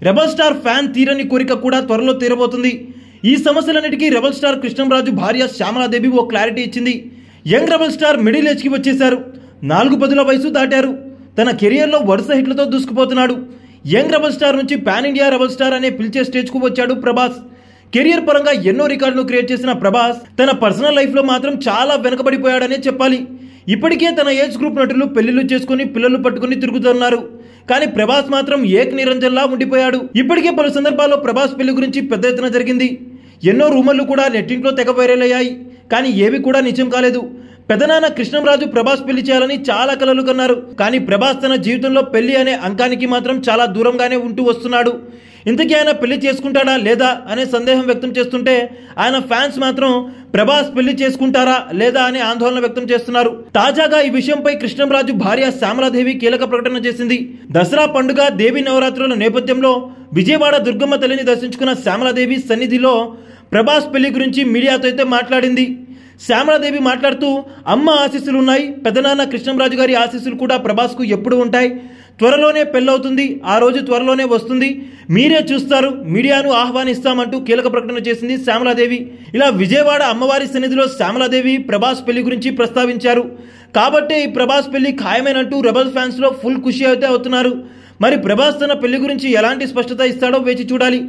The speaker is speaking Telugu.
రెబల్ స్టార్ ఫ్యాన్ తీరని కోరిక కూడా త్వరలో తీరబోతుంది. ఈ సమస్యలన్నిటికీ రెబల్ స్టార్ కృష్ణంరాజు భార్య శ్యామలాదేవి ఓ క్లారిటీ ఇచ్చింది. యంగ్ రెబల్ స్టార్ మిడిల్ ఏజ్కి వచ్చేశారు. 4 పదుల వయసు దాటారు. తన కెరియర్లో వరుస హిట్లతో దూసుకుపోతున్నాడు. యంగ్ రెబల్ స్టార్ నుంచి పాన్ ఇండియా రెబల్ స్టార్ అనే పిలిచే స్టేజ్కు వచ్చాడు ప్రభాస్. కెరియర్ పరంగా ఎన్నో రికార్డులు క్రియేట్ చేసిన ప్రభాస్ తన పర్సనల్ లైఫ్లో మాత్రం చాలా వెనకబడిపోయాడనే చెప్పాలి. ఇప్పటికే తన ఏజ్ గ్రూప్ నటులు పెళ్లిళ్లు చేసుకుని పిల్లలు పట్టుకుని తిరుగుతున్నారు. కానీ ప్రభాస్ మాత్రం ఏక్ నిరంజన్లా ఉండిపోయాడు. ఇప్పటికే పలు సందర్భాల్లో ప్రభాస్ పెళ్లి గురించి పెద్ద ఎత్తున జరిగింది. ఎన్నో రూమర్లు కూడా నెట్టింట్లో తెగ వైరల్ అయ్యాయి. కానీ ఏవి కూడా నిజం కాలేదు. పెదనాన్న కృష్ణంరాజు ప్రభాస్ పెళ్లి చేయాలని చాలా కలలు కన్నారు. కానీ ప్రభాస్ తన జీవితంలో పెళ్లి అనే అంకానికి మాత్రం చాలా దూరంగానే ఉంటూ వస్తున్నాడు. ఇంతకీ ఆయన పెళ్లి చేసుకుంటాడా లేదా అనే సందేహం వ్యక్తం చేస్తుంటే ఆయన ఫ్యాన్స్ మాత్రం ప్రభాస్ పెళ్లి చేసుకుంటారా లేదా అనే ఆందోళన వ్యక్తం చేస్తున్నారు. తాజాగా ఈ విషయంపై కృష్ణంరాజు భార్య శ్యామలాదేవి కీలక ప్రకటన చేసింది. దసరా పండుగ దేవి నవరాత్రుల నేపథ్యంలో విజయవాడ దుర్గమ్మ తల్లిని దర్శించుకున్న శ్యామలాదేవి సన్నిధిలో ప్రభాస్ పెళ్లి గురించి మీడియాతో అయితే మాట్లాడింది. శ్యామలాదేవి మాట్లాడుతూ, అమ్మ ఆశీస్సులు ఉన్నాయి, పెదనాన్న కృష్ణంరాజు గారి ఆశీస్సులు కూడా ప్రభాస్కు ఎప్పుడు ఉంటాయి. త్వరలోనే పెళ్ళవుతుంది, ఆ రోజు త్వరలోనే వస్తుంది, మీరే చూస్తారు, మీడియాను ఆహ్వానిస్తామంటూ కీలక ప్రకటన చేసింది శ్యామలాదేవి. ఇలా విజయవాడ అమ్మవారి సన్నిధిలో శ్యామలాదేవి ప్రభాస్ పెళ్లి గురించి ప్రస్తావించారు. కాబట్టే ఈ ప్రభాస్ పెళ్లి ఖాయమేనంటూ రెబల్ ఫ్యాన్స్ లో ఫుల్ ఖుషి అయితే అవుతున్నారు. మరి ప్రభాస్ తన పెళ్లి గురించి ఎలాంటి స్పష్టత ఇస్తాడో వేచి చూడాలి.